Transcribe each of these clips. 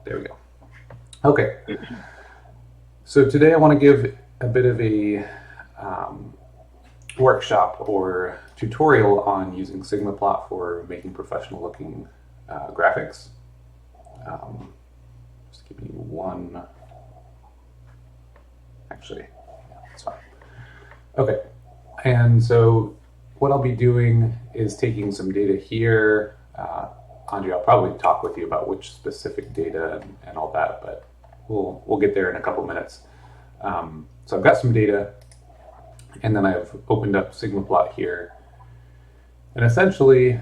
There we go. Okay. So today I want to give a bit of a workshop or tutorial on using SigmaPlot for making professional looking graphics. Um, just give me one. Actually, yeah, that's fine. Okay. And so what I'll be doing is taking some data here. Andre, I'll probably talk with you about which specific data and all that, but we'll get there in a couple minutes. So I've got some data, and then I've opened up SigmaPlot here. And essentially,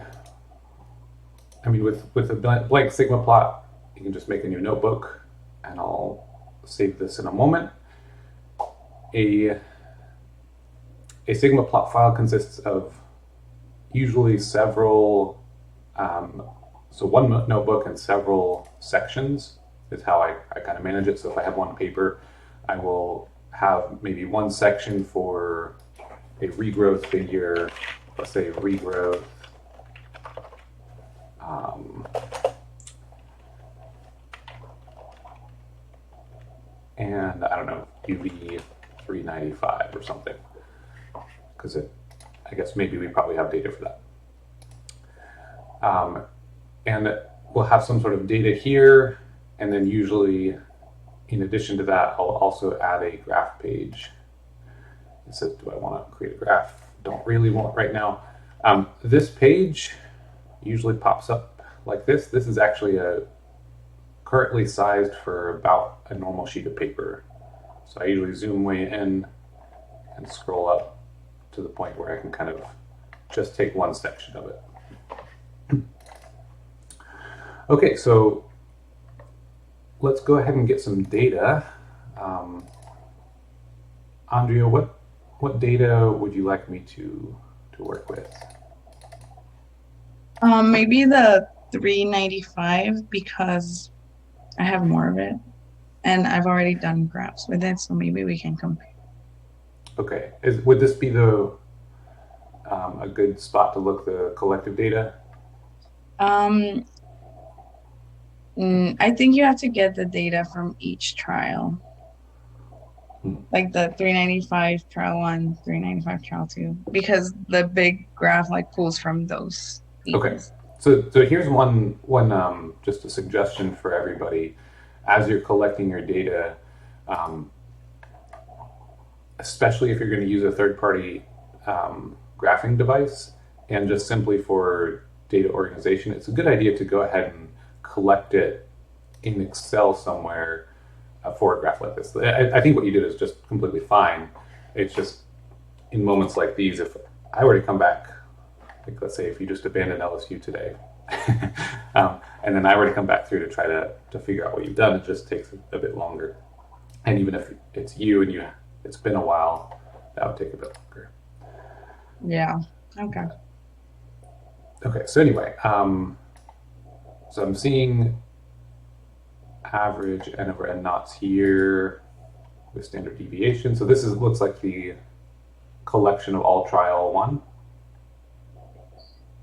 I mean, with a blank SigmaPlot, you can just make a new notebook, and I'll save this in a moment. A SigmaPlot file consists of usually several, so one notebook and several sections is how I kind of manage it. So if I have one paper, I will have maybe one section for a regrowth figure, let's say regrowth, and I don't know, UV 395 or something, because I guess maybe we probably have data for that. And we'll have some sort of data here, and then usually, in addition to that, I'll also add a graph page. It says, do I want to create a graph? Don't really want right now. This page usually pops up like this. This is actually currently sized for about a normal sheet of paper. So I usually zoom way in and scroll up to the point where I can kind of just take one section of it. Okay, so let's go ahead and get some data. Andrea, what data would you like me to work with? Maybe the 395 because I have more of it and I've already done graphs with it, so maybe we can compare. Okay, would this be a good spot to look the collective data? Um, I think you have to get the data from each trial, like the 395 trial one, 395 trial two, because the big graph like pulls from those Okay, pages. so here's one just a suggestion for everybody as you're collecting your data, um, especially if you're going to use a third-party graphing device, and just simply for data organization, it's a good idea to go ahead and collect it in Excel somewhere for a graph like this. I think what you did is just completely fine. It's just in moments like these, if I were to come back, like let's say if you just abandoned LSU today, and then I were to come back through to try to figure out what you've done, it just takes a bit longer. And even if it's you and it's been a while, that would take a bit longer. Yeah. Okay. Okay, so anyway, so I'm seeing average n over n knots here with standard deviation. So this looks like the collection of all trial one.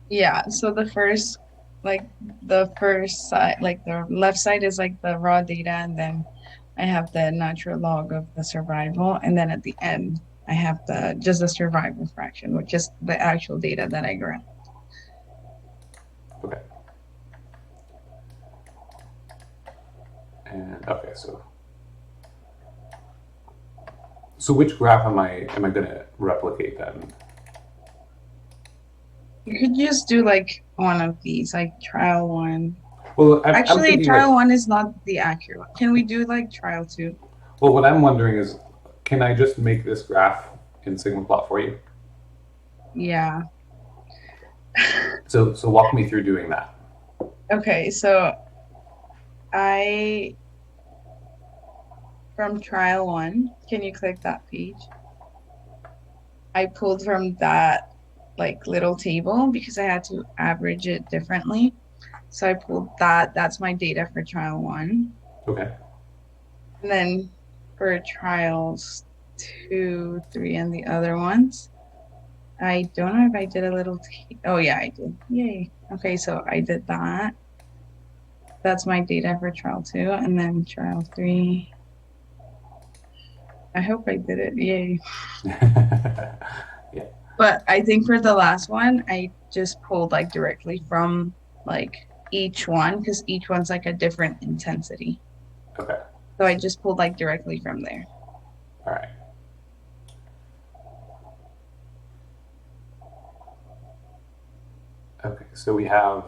Yeah. So like the first side, like the left side is like the raw data, and then I have the natural log of the survival, and then at the end I have the just the survival fraction, which is the actual data that I graph. Okay, and okay, so which graph am I going to replicate then? You could just do like one of these, like trial one. Well, I'm Actually, thinking like, trial one is not the accurate one. Can we do like trial two? well, what I'm wondering is, can I just make this graph in SigmaPlot for you? Yeah. So walk me through doing that. Okay, so I from trial one, can you click that page? I pulled from that like little table because I had to average it differently. So I pulled that. That's my data for trial one. Okay. And then for trials two, three, and the other ones, I don't know if I did a little. Oh, yeah, I did. Yay. Okay, so I did that. That's my data for trial 2, and then trial 3. I hope I did it. Yay. Yeah. But I think for the last one, I just pulled like directly from like each one because each one's like a different intensity. Okay. So I just pulled like directly from there. All right. Okay. So we have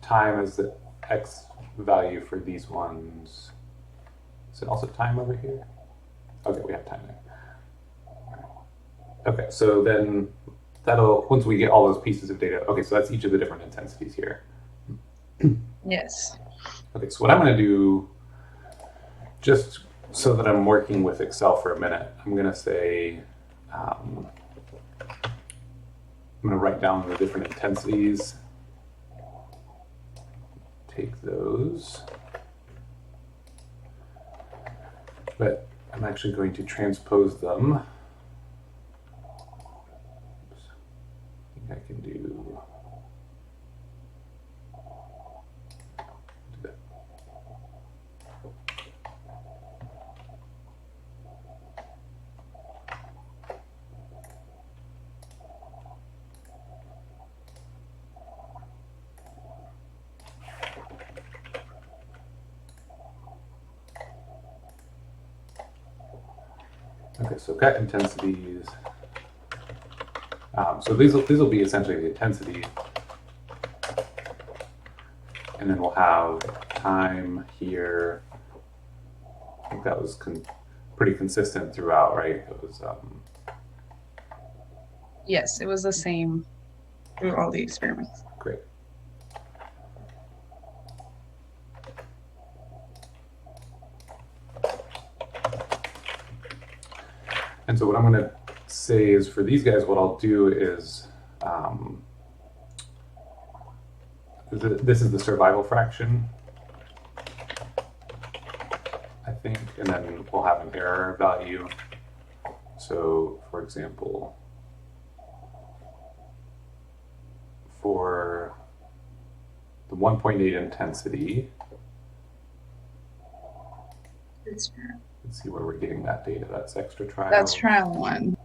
time as the x value for these ones. Is it also time over here? Okay, we have time there. Okay, so then that'll, once we get all those pieces of data, okay, so that's each of the different intensities here. Yes. Okay, so what I'm going to do, just so that I'm working with Excel for a minute, I'm going to say, I'm going to write down the different intensities, take those, but I'm actually going to transpose them. Oops. I think I can do that. Okay, so got intensities. So these will be essentially the intensity, and then we'll have time here. I think that was pretty consistent throughout, right? It was Yes, it was the same through all the experiments. great. And so what I'm going to say is for these guys, what I'll do is this is the survival fraction, I think, and then we'll have an error value. So, for example, for the 1.8 intensity, let's see where we're getting that data. That's extra trial. That's trial 1.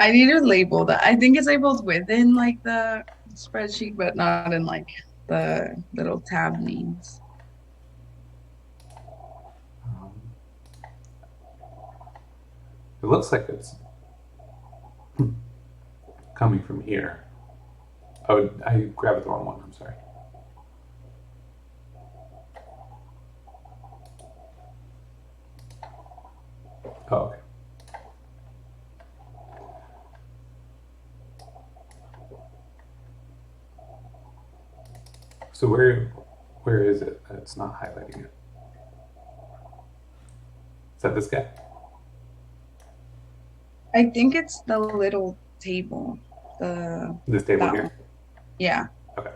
I need to label that. I think it's labeled within like the spreadsheet, but not in like the little tab names. It looks like it's coming from here. Oh, I grabbed the wrong one. I'm sorry. Oh, okay. So where is it? It's not highlighting it. Is that this guy? I think it's the little table. This table That one. here? Yeah. Okay.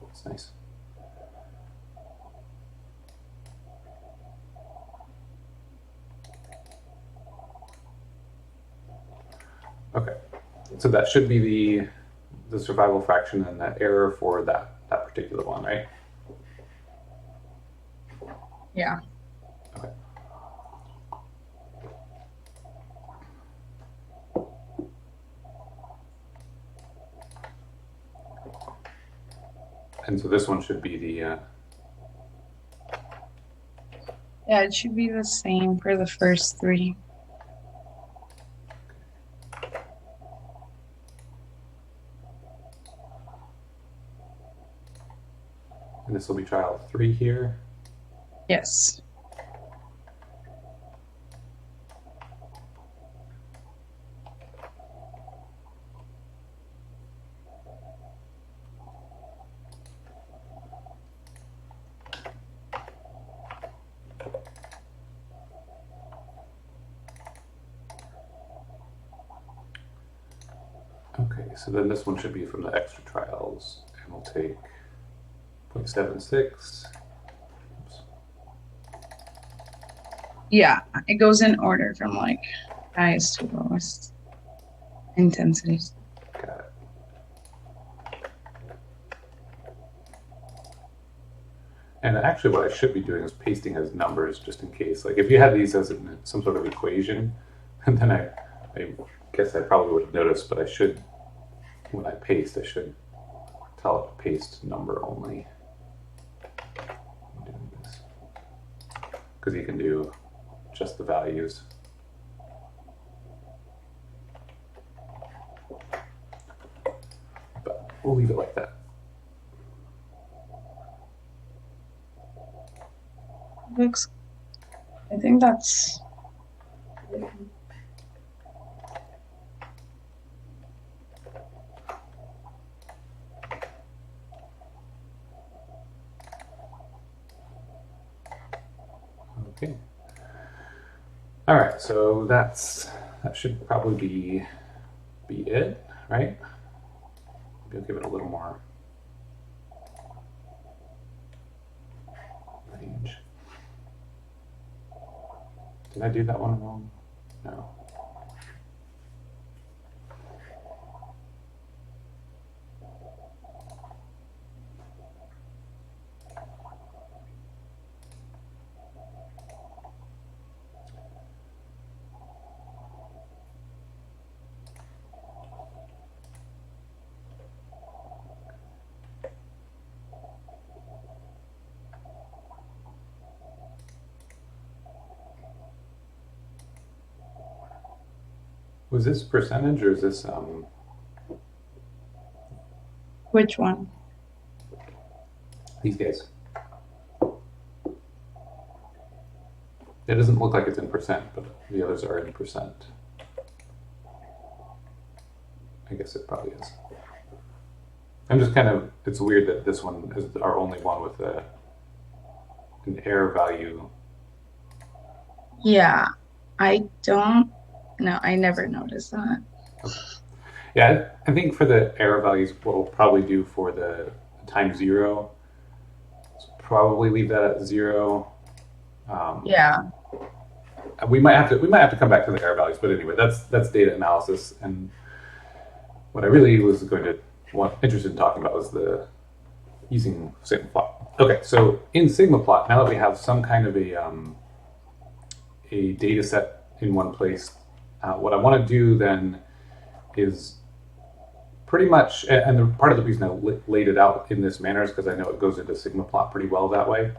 That's nice. Okay, so that should be the survival fraction and that error for that particular one, right? Yeah. Okay. And so this one should be the Yeah, it should be the same for the first 3. and this will be trial 3 here. Yes. Okay, Okay, so then this one should be from the extra trials, and we'll take 0.76. Oops. Yeah, it goes in order from like highest to lowest intensities. Got it. And actually what I should be doing is pasting as numbers just in case. Like if you had these as some sort of equation, and then I guess I probably would have noticed, but I should, when I paste, I should tell it to paste number only. I'm doing this because you can do just the values. But we'll leave it like that. Looks, I think that's Okay. All right, so that should probably be it, right? Maybe I'll give it a little more range. Did I do that one wrong? No. Was this percentage or is this which one? these guys? It doesn't look like it's in percent, but the others are in percent. I guess it probably is. I'm just kind of, it's weird that this one is our only one with an error value. Yeah, I don't know. I never noticed that. Okay. Yeah, I think for the error values, what we'll probably do for the time zero is probably leave that at 0. Yeah. We might have to come back to the error values, but anyway, that's data analysis. And what I really was interested in talking about was the using SigmaPlot. Okay, so in SigmaPlot, now that we have some kind of a data set in one place, what I want to do then is pretty much, and the part of the reason I laid it out in this manner is because I know it goes into SigmaPlot pretty well that way.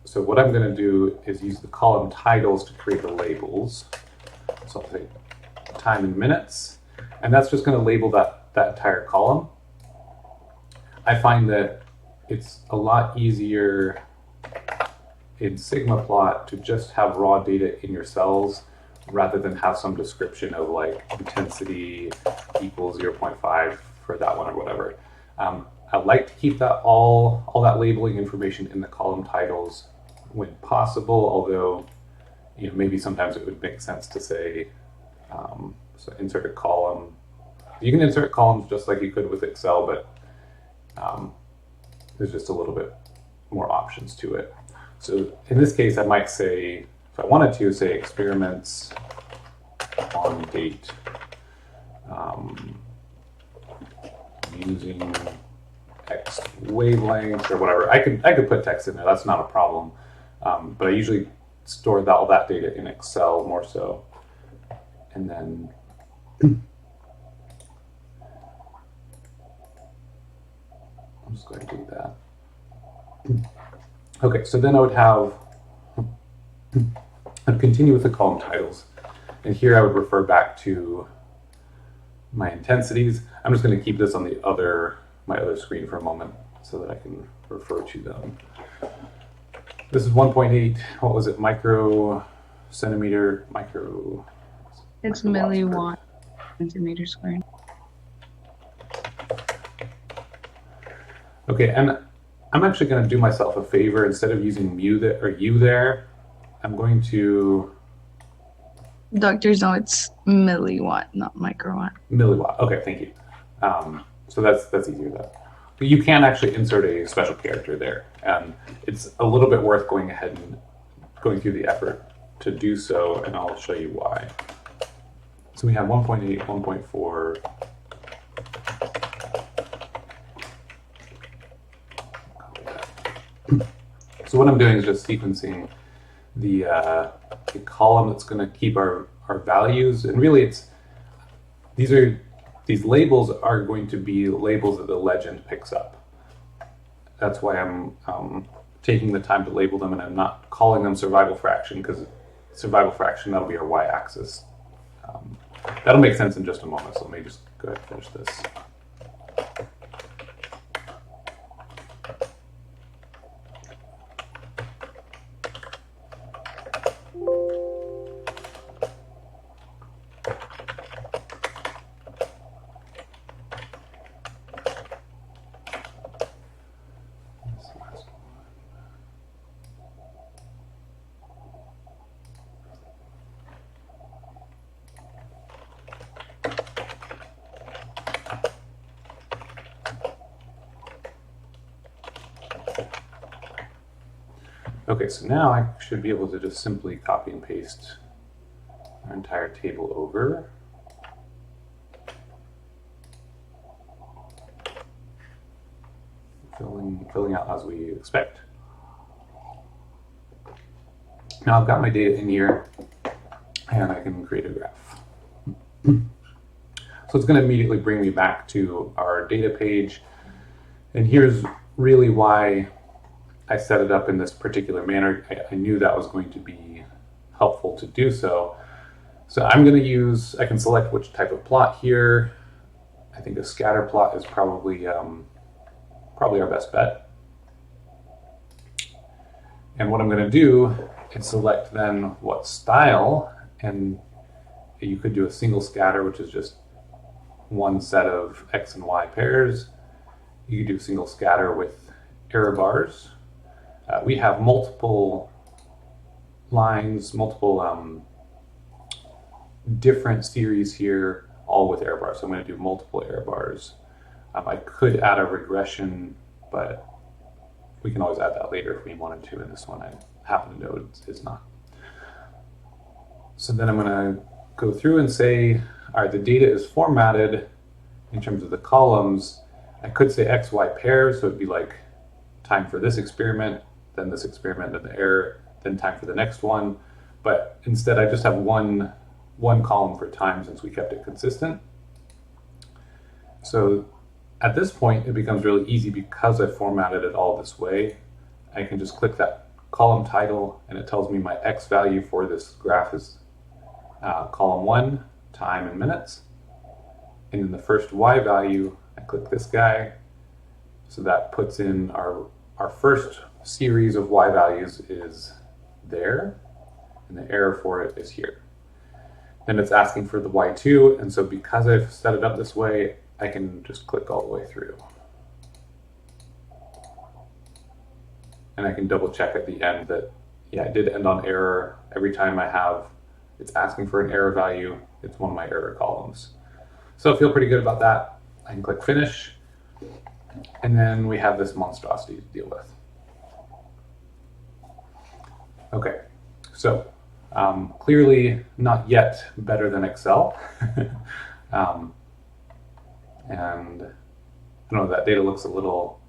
So what I'm going to do is use the column titles to create the labels. So I'll say time in minutes, and that's just going to label that entire column. I find that it's a lot easier in SigmaPlot to just have raw data in your cells rather than have some description of like intensity equals 0.5 for that one or whatever. I like to keep that all that labeling information in the column titles when possible, although maybe sometimes it would make sense to say, so insert a column. You can insert columns just like you could with Excel, but there's just a little bit more options to it. So in this case, I might say, if I wanted to, say experiments on date using X wavelength or whatever. I could put text in there. That's not a problem. But I usually store all that data in Excel more so, and then I'm just going to do that. Okay, so then I would have, I'd continue with the column titles, and here I would refer back to my intensities. I'm just going to keep this on my other screen for a moment so that I can refer to them. This is 1.8. What was it? Micro centimeter micro. It's milliwatt centimeter squared. Okay, and I'm actually going to do myself a favor. Instead of using u there, I'm going to Doctors know it's milliwatt, not microwatt. Milliwatt. Okay, thank you. So that's easier though. But you can actually insert a special character there, and it's a little bit worth going ahead and going through the effort to do so, and I'll show you why. So we have 1.8, 1.4. So what I'm doing is just sequencing the column that's going to keep our values, and really these labels are going to be labels that the legend picks up. That's why I'm taking the time to label them, and I'm not calling them survival fraction, because survival fraction, that'll be our y-axis. That'll make sense in just a moment, so let me just go ahead and finish this. Okay, so now I should be able to just simply copy and paste our entire table over. Filling out as we expect. Now I've got my data in here, and I can create a graph. So it's going to immediately bring me back to our data page, and here's really why I set it up in this particular manner. I knew that was going to be helpful to do so. So I'm going to use, I can select which type of plot here. I think a scatter plot is probably our best bet. And what I'm going to do is select then what style, and you could do a single scatter, which is just one set of X and Y pairs. You could do single scatter with error bars. We have multiple lines, multiple different series here, all with error bars. So I'm going to do multiple error bars. I could add a regression, but we can always add that later if we wanted to. In this one, I happen to know it's not. So then I'm going to go through and say, all right, the data is formatted in terms of the columns. I could say X, Y pairs, so it'd be like time for this experiment, then this experiment, then the error, then time for the next one. But instead, I just have one column for time, since we kept it consistent. So at this point, it becomes really easy because I formatted it all this way. I can just click that column title, and it tells me my X value for this graph is column 1, time in minutes. And in the first Y value, I click this guy. So that puts in our first series of Y values is there, and the error for it is here. Then it's asking for the Y2, and so because I've set it up this way, I can just click all the way through. And I can double check at the end that, yeah, it did end on error. Every time it's asking for an error value, it's one of my error columns. So I feel pretty good about that. I can click finish, and then we have this monstrosity to deal with. Okay, so clearly not yet better than Excel. And I don't know, that data looks a little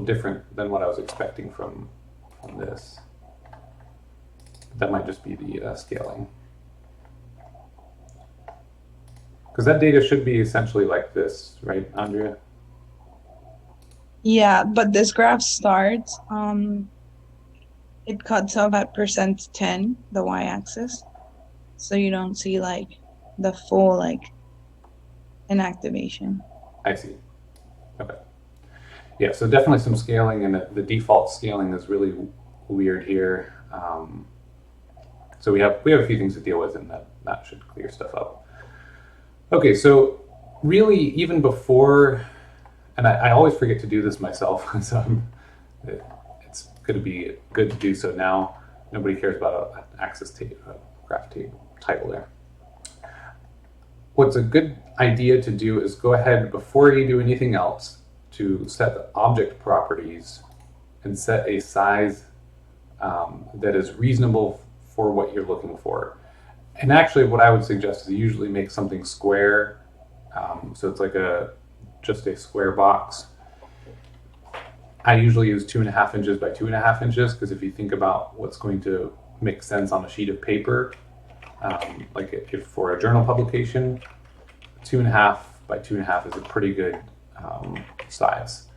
different than what I was expecting from this. That might just be the scaling. Because that data should be essentially like this, right, Andrea? Yeah, but this graph starts, it cuts off at %10, the y-axis. So you don't see like the full like inactivation. I see. Okay. Yeah, so definitely some scaling, and the default scaling is really weird here. So we have a few things to deal with, and that should clear stuff up. Okay, so really even before, and I always forget to do this myself, so it's going to be good to do so now. Nobody cares about an axis graph title there. What's a good idea to do is go ahead before you do anything else to set the object properties and set a size that is reasonable for what you're looking for. And actually, what I would suggest is usually make something square, so it's like just a square box. I usually use 2.5 inches by 2.5 inches because if you think about what's going to make sense on a sheet of paper, like if for a journal publication, 2.5 by 2.5 is a pretty good size.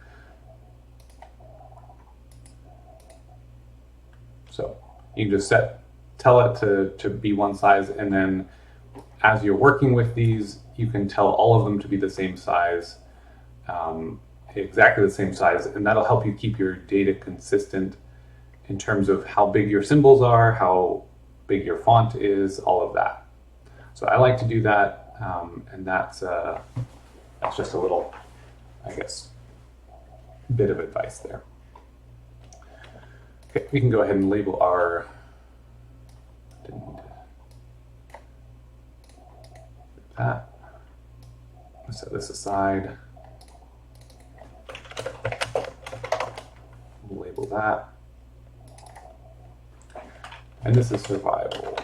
So you can just tell it to be one size, and then as you're working with these, you can tell all of them to be the same size, exactly the same size, and that'll help you keep your data consistent in terms of how big your symbols are, how big your font is, all of that. So I like to do that, and that's just a little, I guess, bit of advice there. Okay, we can go ahead and label our. That. Let's set this aside. Label that. And this is survival.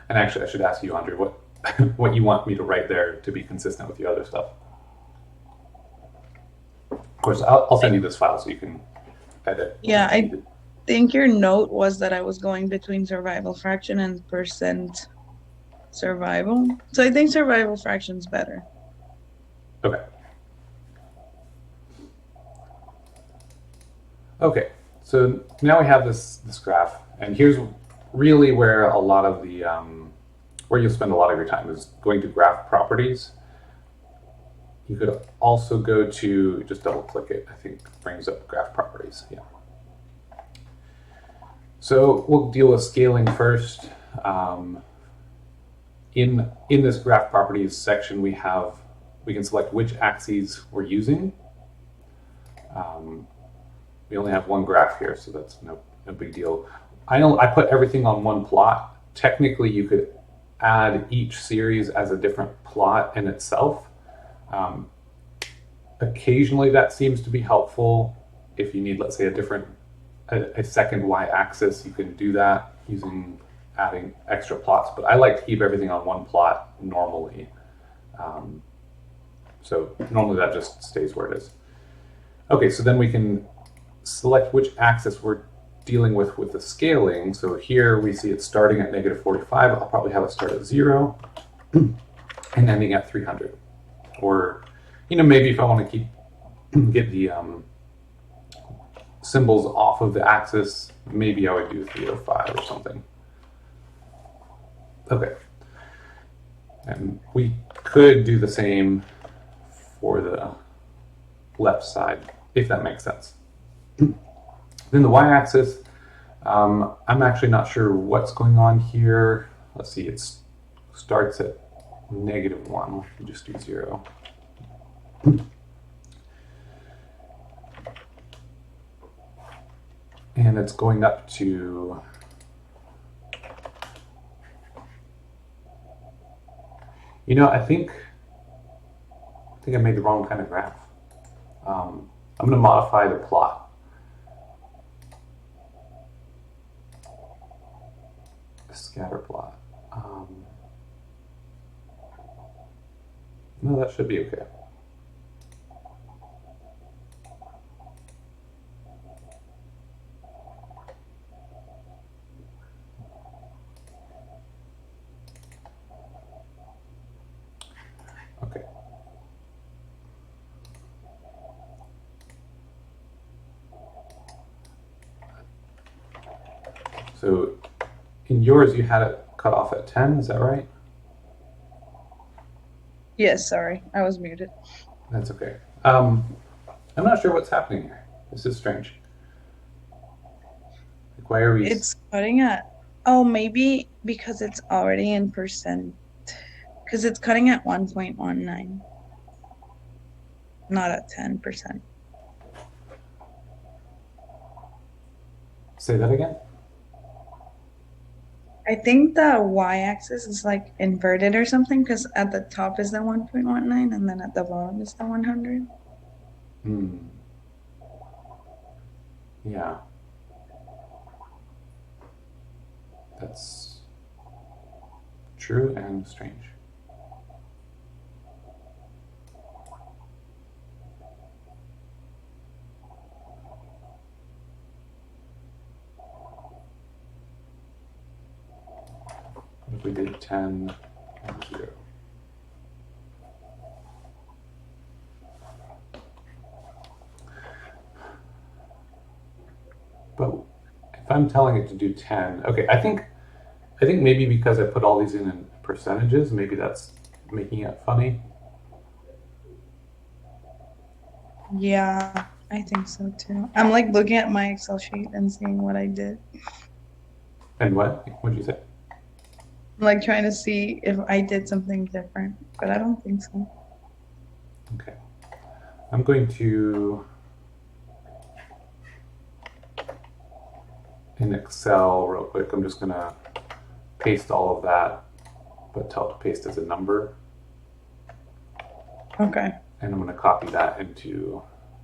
And actually, I should ask you, Andre, what you want me to write there to be consistent with your other stuff. Of course, I'll send you this file so you can edit. Yeah, I think your note was that I was going between survival fraction and percent survival. So I think survival fraction's better. Okay. Okay, so now we have this graph, and here's really where a lot of the where you'll spend a lot of your time is going to graph properties. You could also go to, just double click it, I think brings up graph properties, yeah. So we'll deal with scaling first. In this graph properties section, we can select which axes we're using. We only have one graph here, so that's no big deal. I put everything on one plot. Technically, you could add each series as a different plot in itself. Occasionally, that seems to be helpful. If you need, let's say, a second y-axis, you can do that using adding extra plots. But I like to keep everything on one plot normally. So normally that just stays where it is. Okay, so then we can select which axis we're dealing with the scaling. So here we see it starting at -45. I'll probably have it start at 0 and ending at 300. Or, maybe if I want to get the symbols off of the axis, maybe I would do 305 or something. Okay. And we could do the same for the left side, if that makes sense. Then the y-axis, I'm actually not sure what's going on here. Let's see, it starts at -1. We'll just do 0. And it's going up to I think I made the wrong kind of graph. I'm going to modify the plot. Scatter plot. No, that should be okay. Okay. So in yours, you had it cut off at 10, is that right? Yes, sorry, I was muted. That's okay. I'm not sure what's happening here. This is strange. Like, why are we? It's cutting at, oh, maybe because it's already in percent, because it's cutting at 1.19, not at 10%. Say that again? I think the y-axis is like inverted or something because at the top is the 1.19 and then at the bottom is the 100. Hmm. Yeah, that's true and strange. What if we did 10 and 0? But if I'm telling it to do 10, okay, I think maybe because I put all these in percentages, maybe that's making it funny. Yeah, I think so too. I'm like looking at my Excel sheet and seeing what I did. And what? What'd you say? I'm like trying to see if I did something different, but I don't think so. Okay. I'm going to, in Excel, real quick, I'm just going to paste all of that, but tell it to paste as a number. Okay. And I'm going to copy that into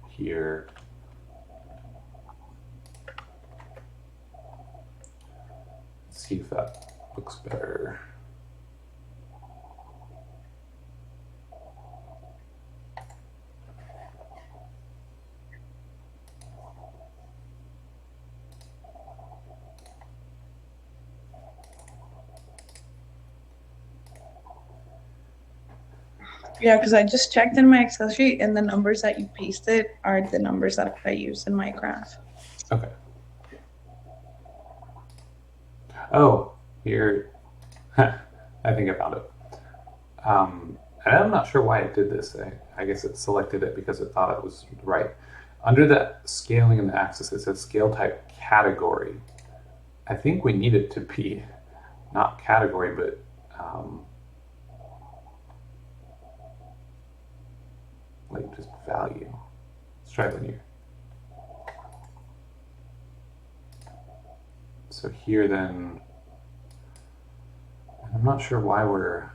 here. See if that looks better. Yeah, because I just checked in my Excel sheet and the numbers that you pasted are the numbers that I use in my graph. Okay. Oh, here. I think I found it. And I'm not sure why it did this. I guess it selected it because it thought it was right. Under that scaling in the axis, it says scale type category. I think we need it to be not category, but like just value. Let's try linear. So here then, I'm not sure why we're.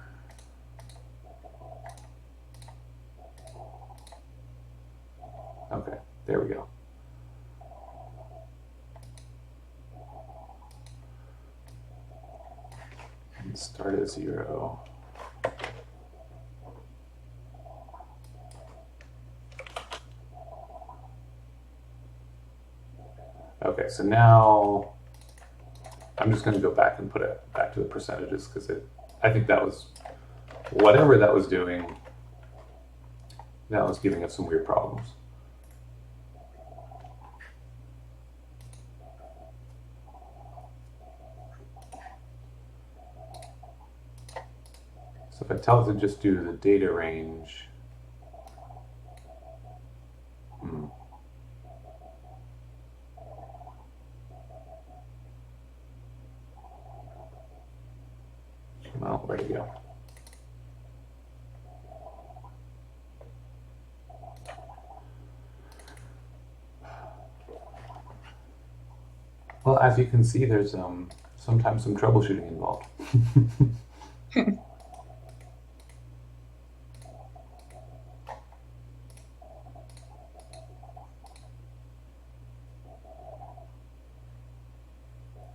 Okay, there we go. And start at 0. Okay, so now I'm just going to go back and put it back to the percentages because I think that was whatever that was doing. That was giving us some weird problems. So if I tell it to just do the data range, well, where'd it go? Well, as you can see, there's sometimes some troubleshooting involved.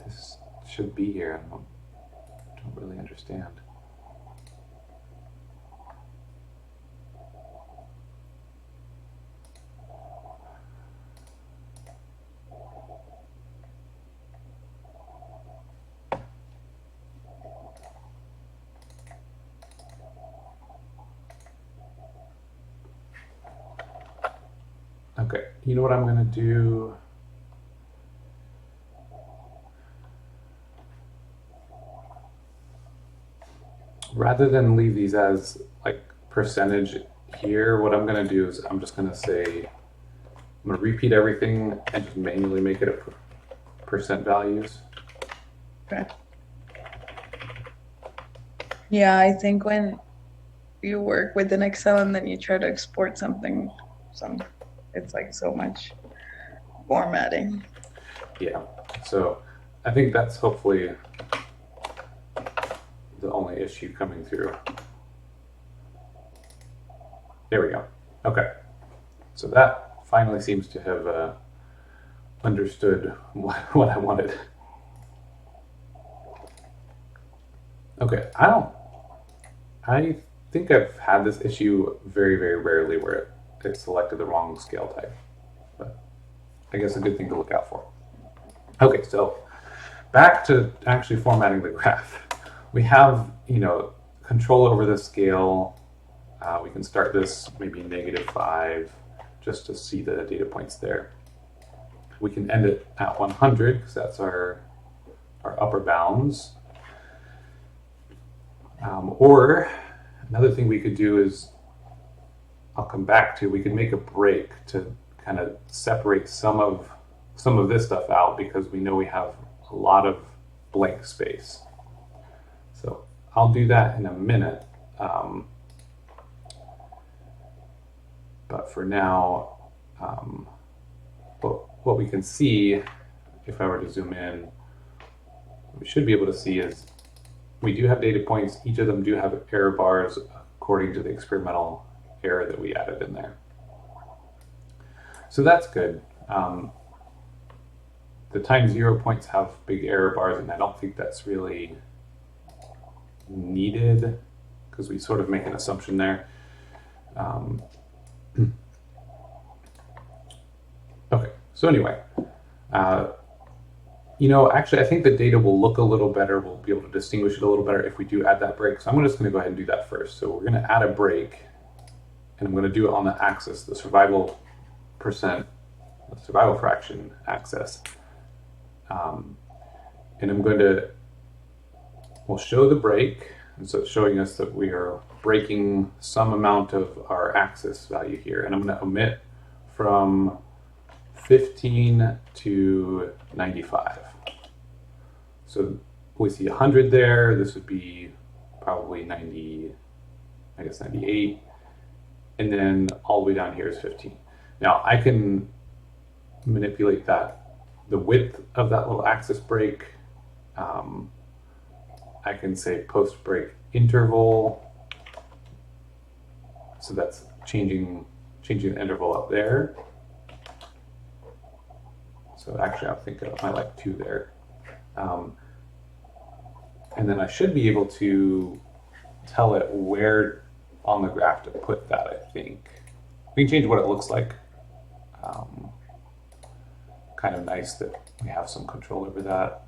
This should be here. I don't really understand. Okay, you know what I'm going to do? Rather than leave these as like percentage here, what I'm going to do is I'm just going to say, I'm going to repeat everything and just manually make it a percent values. Okay. Yeah, I think when you work with an Excel and then you try to export something, it's like so much formatting. Yeah. So I think that's hopefully the only issue coming through. There we go. Okay. So that finally seems to have understood what I wanted. Okay, I think I've had this issue very, very rarely where it selected the wrong scale type, but I guess a good thing to look out for. Okay, so back to actually formatting the graph. We have, control over the scale. We can start this maybe -5 just to see the data points there. We can end it at 100 because that's our upper bounds. Or another thing we could do is, I'll come back to, we could make a break to kind of separate some of this stuff out because we know we have a lot of blank space. So I'll do that in a minute. But for now, what we can see, if I were to zoom in, what we should be able to see is we do have data points. Each of them do have error bars according to the experimental error that we added in there. So that's good. The time zero points have big error bars, and I don't think that's really needed because we sort of make an assumption there. Okay, so anyway, actually I think the data will look a little better. We'll be able to distinguish it a little better if we do add that break. So I'm just going to go ahead and do that first. So we're going to add a break, and I'm going to do it on the axis, the survival fraction axis. And I'm going to, we'll show the break. And so it's showing us that we are breaking some amount of our axis value here. And I'm going to omit from 15 to 95. So we see 100 there. This would be probably 90, I guess 98. And then all the way down here is 15. Now I can manipulate the width of that little axis break. I can say post break interval. So that's changing the interval up there. So actually, I think I like 2 there. And then I should be able to tell it where on the graph to put that, I think. We can change what it looks like. Kind of nice that we have some control over that.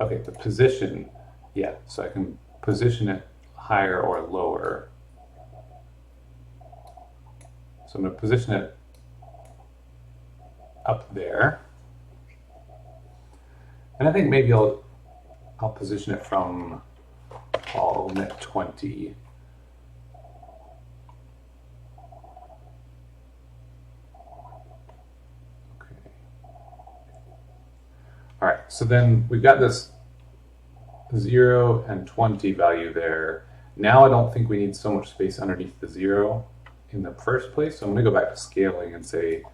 Okay, the position, yeah, so I can position it higher or lower. So I'm going to position it up there. And I think maybe I'll position it from, I'll omit 20. All right, so then we've got this 0 and 20 value there. Now I don't think we need so much space underneath the 0 in the first place. So I'm going to go back to scaling and say,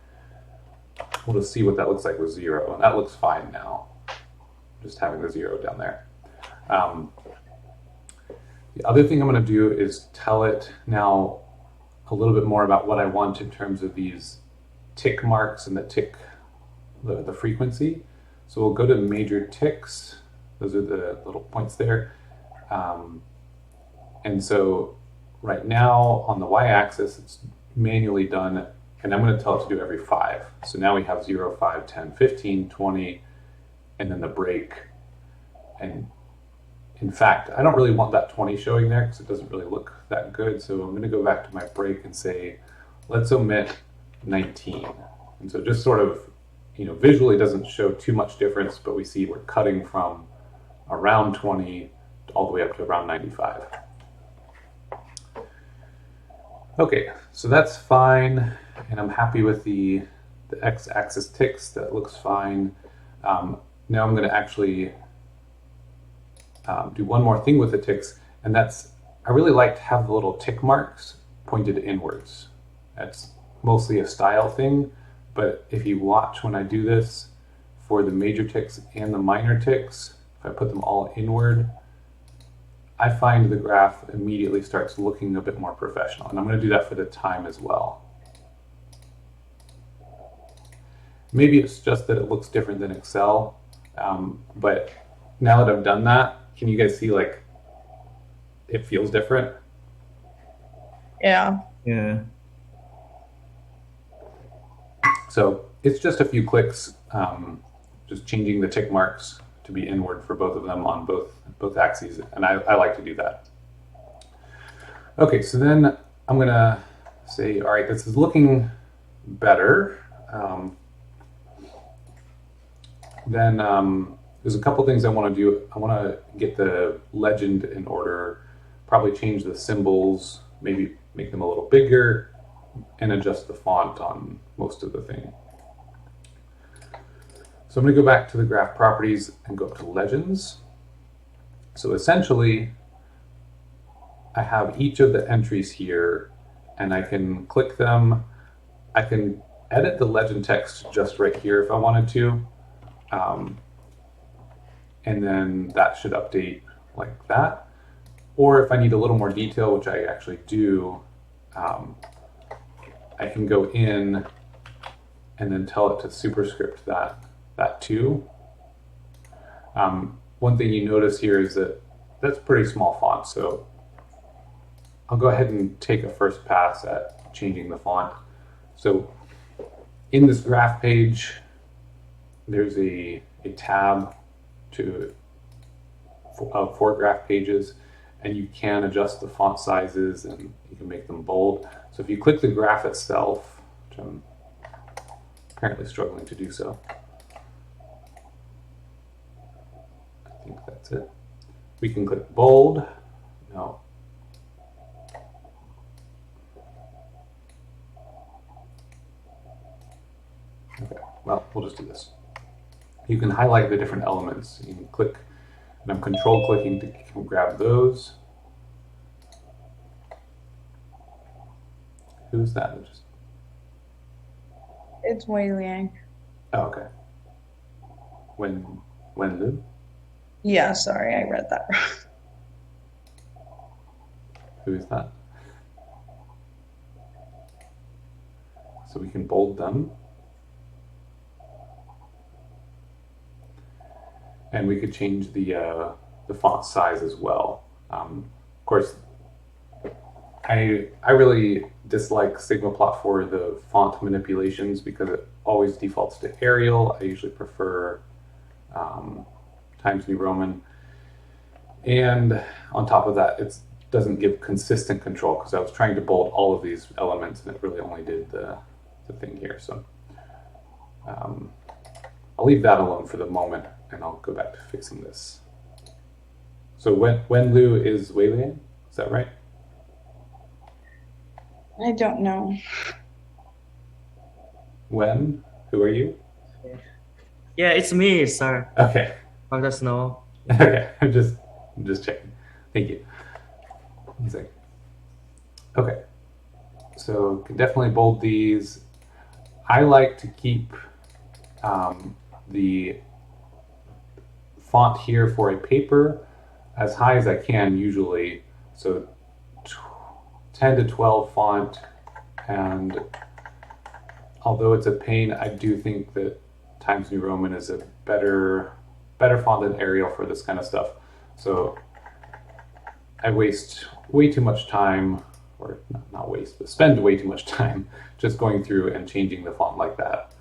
we'll just see what that looks like with 0. And that looks fine now, just having the 0 down there. The other thing I'm going to do is tell it now a little bit more about what I want in terms of these tick marks and the frequency. So we'll go to major ticks. Those are the little points there. And so right now on the y-axis, it's manually done, and I'm going to tell it to do every 5. So now we have 0, 5, 10, 15, 20, and then the break. And in fact, I don't really want that 20 showing there because it doesn't really look that good. So I'm going to go back to my break and say, let's omit 19. And so just sort of, visually doesn't show too much difference, but we see we're cutting from around 20 all the way up to around 95. Okay, so that's fine, and I'm happy with the x-axis ticks. That looks fine. Now I'm going to actually do one more thing with the ticks, and that's, I really like to have the little tick marks pointed inwards. That's mostly a style thing, but if you watch when I do this, for the major ticks and the minor ticks, if I put them all inward, I find the graph immediately starts looking a bit more professional. And I'm going to do that for the time as well. Maybe it's just that it looks different than Excel, but now that I've done that, can you guys see like it feels different? Yeah. Yeah. So it's just a few clicks, just changing the tick marks to be inward for both of them on both axes, and I like to do that. Okay, so then I'm gonna say, all right, this is looking better. Then there's a couple things I want to do. I want to get the legend in order, probably change the symbols, maybe make them a little bigger, and adjust the font on most of the thing. So I'm going to go back to the graph properties and go up to legends. So essentially, I have each of the entries here, and I can click them. I can edit the legend text just right here if I wanted to. And then that should update like that. Or if I need a little more detail, which I actually do, I can go in and then tell it to superscript that too. One thing you notice here is that that's pretty small font, so I'll go ahead and take a first pass at changing the font. So in this graph page, there's a tab of 4 graph pages, and you can adjust the font sizes and you can make them bold. So if you click the graph itself, which I'm apparently struggling to do so, I think that's it. We can click bold. No. Okay, well, we'll just do this. You can highlight the different elements. You can click, and I'm control clicking to grab those. Who's that? It's Wei Liang. Oh, okay. Wen Lu? Yeah, sorry, I read that wrong. Who is that? So we can bold them. And we could change the font size as well. Of course, I really dislike SigmaPlot for the font manipulations because it always defaults to Arial. I usually prefer Times New Roman. And on top of that, it doesn't give consistent control because I was trying to bold all of these elements and it really only did the thing here. So I'll leave that alone for the moment and I'll go back to fixing this. So Wen Lu is Wei Liang? Is that right? I don't know. Wen, who are you? Yeah, it's me, sir. Okay. From the snow. Okay, I'm just checking. Thank you. 1 second. Okay, so can definitely bold these. I like to keep the font here for a paper as high as I can usually. So 10 to 12 font, and although it's a pain, I do think that Times New Roman is a better font than Arial for this kind of stuff. So I waste way too much time, or not waste, but spend way too much time just going through and changing the font like that.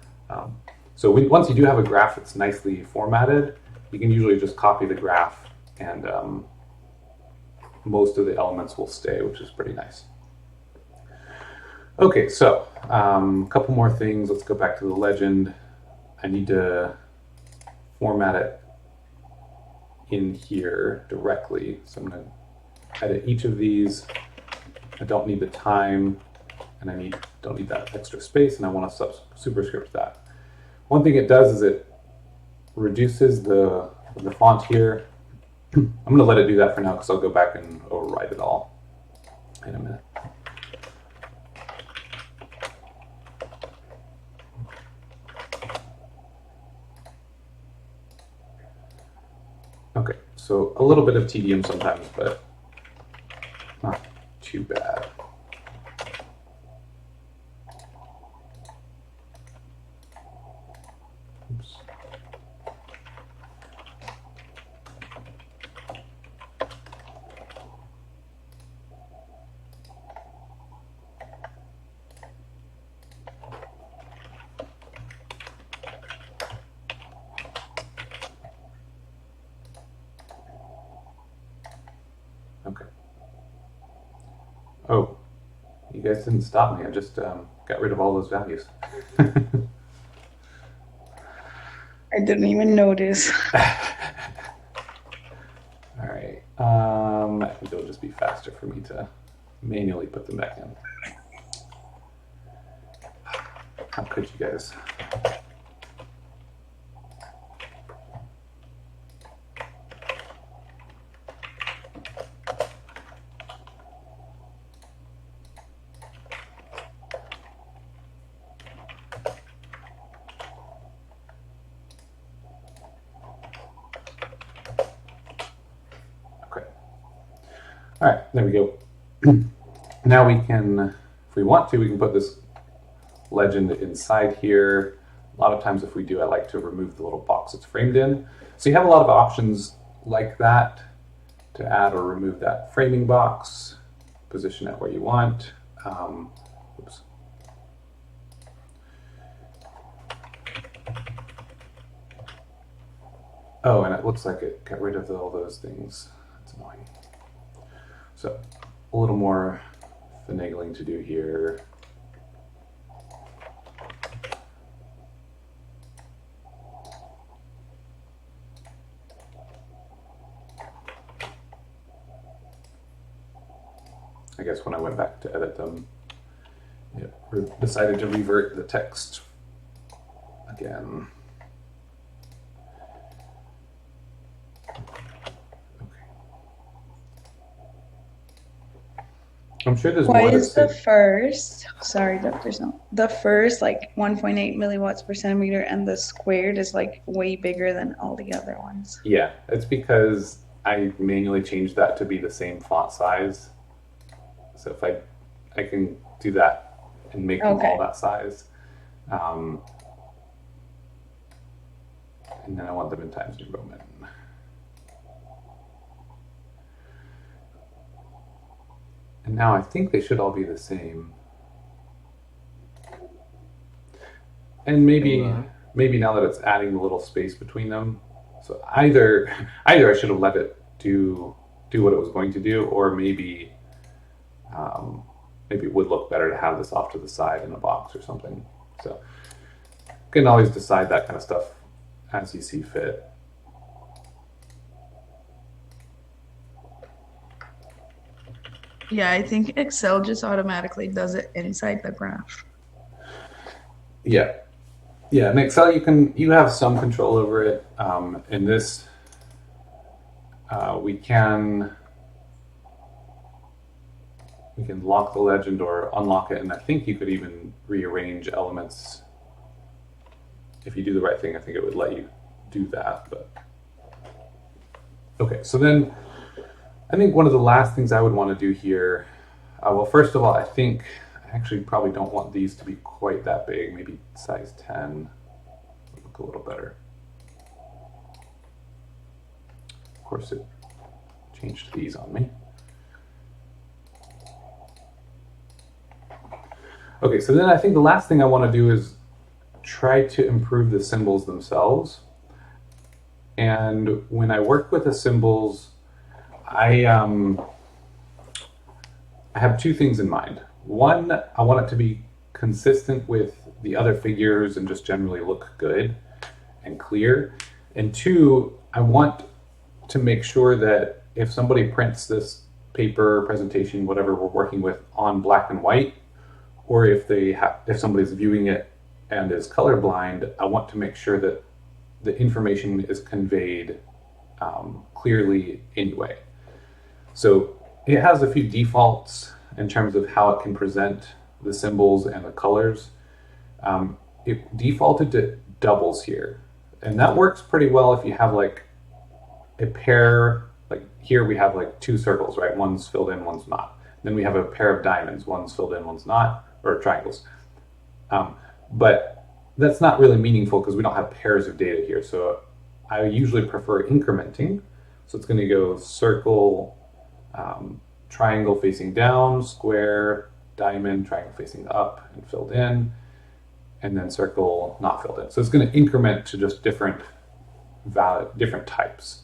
So once you do have a graph that's nicely formatted, you can usually just copy the graph and most of the elements will stay, which is pretty nice. Okay, so a couple more things. Let's go back to the legend. I need to format it in here directly. So I'm going to edit each of these. I don't need the time, and I don't need that extra space, and I want to superscript that. One thing it does is it reduces the font here. I'm going to let it do that for now because I'll go back and override it all in a minute. Okay, so a little bit of tedium sometimes, but not too bad. Oops. Okay. Oh, you guys didn't stop me. I just got rid of all those values. I didn't even notice. All right. I think it'll just be faster for me to manually put them back in. How could you guys? Okay. All right, there we go. Now we can, if we want to, we can put this legend inside here. A lot of times if we do, I like to remove the little box it's framed in. So you have a lot of options like that to add or remove that framing box, position it where you want. Oops. Oh, and it looks like it got rid of all those things. That's annoying. So a little more finagling to do here. I guess when I went back to edit them, it decided to revert the text again. Okay. I'm sure there's Why more is that the first, sorry, Dr. Snow, the first like 1.8 milliwatts per centimeter and the squared is like way bigger than all the other ones? Yeah, it's because I manually changed that to be the same font size. So if I can do that and make them all that size. And then I want them in Times New Roman. And now I think they should all be the same. And maybe now that it's adding a little space between them, so either I should have let it do what it was going to do, or maybe maybe it would look better to have this off to the side in a box or something. So you can always decide that kind of stuff as you see fit. Yeah, I think Excel just automatically does it inside the graph. Yeah. Yeah, in Excel you have some control over it. In this, we can lock the legend or unlock it, and I think you could even rearrange elements. If you do the right thing, I think it would let you do that. But okay, so then I think one of the last things I would want to do here, well, first of all, I think I actually probably don't want these to be quite that big. Maybe size 10 would look a little better. Of course, it changed these on me. Okay, so then I think the last thing I want to do is try to improve the symbols themselves. And when I work with the symbols, I have two things in mind. One, I want it to be consistent with the other figures and just generally look good and clear. And two, I want to make sure that if somebody prints this paper, presentation, whatever we're working with on black and white, or if somebody's viewing it and is colorblind, I want to make sure that the information is conveyed clearly anyway. So it has a few defaults in terms of how it can present the symbols and the colors. It defaulted to doubles here, and that works pretty well if you have like a pair, like here we have like two circles, right? One's filled in, one's not. Then we have a pair of diamonds, one's filled in, one's not, or triangles. But that's not really meaningful because we don't have pairs of data here. So I usually prefer incrementing. So it's going to go circle, triangle facing down, square, diamond, triangle facing up and filled in, and then circle not filled in. So it's going to increment to just different types.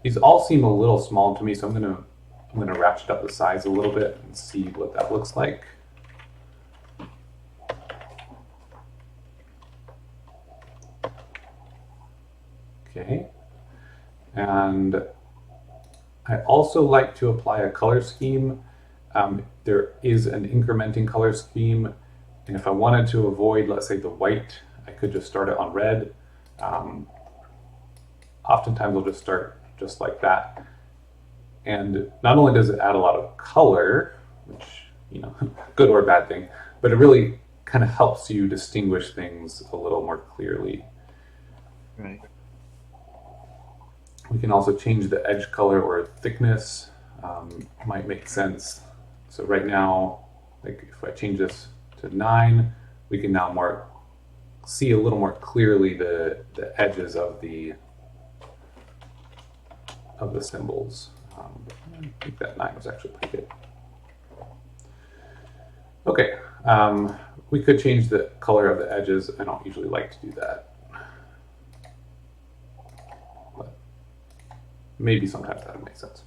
These all seem a little small to me, so I'm going to ratchet up the size a little bit and see what that looks like. Okay, and I also like to apply a color scheme. There is an incrementing color scheme, and if I wanted to avoid, let's say, the white, I could just start it on red. Oftentimes I'll just start just like that. And not only does it add a lot of color, which, you know, good or bad thing, but it really kind of helps you distinguish things a little more clearly. Right. We can also change the edge color or thickness. Might make sense. So right now, like if I change this to 9, we can now see a little more clearly the edges of the symbols. I think that 9 was actually pretty good. Okay, we could change the color of the edges. I don't usually like to do that. Maybe sometimes that would make sense.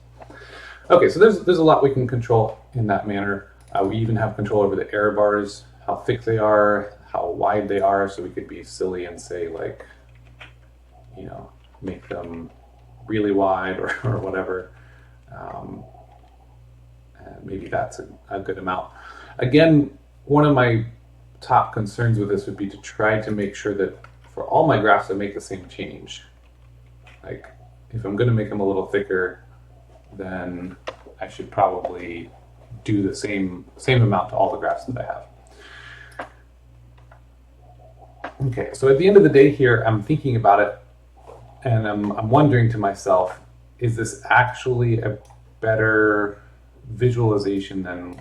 Okay, so there's a lot we can control in that manner. We even have control over the error bars, how thick they are, how wide they are, so we could be silly and say, like, you know, make them really wide or whatever. Maybe that's a good amount. Again, one of my top concerns with this would be to try to make sure that for all my graphs I make the same change. Like, if I'm going to make them a little thicker, then I should probably do the same amount to all the graphs that I have. Okay, so at the end of the day here, I'm thinking about it, and I'm wondering to myself, is this actually a better visualization than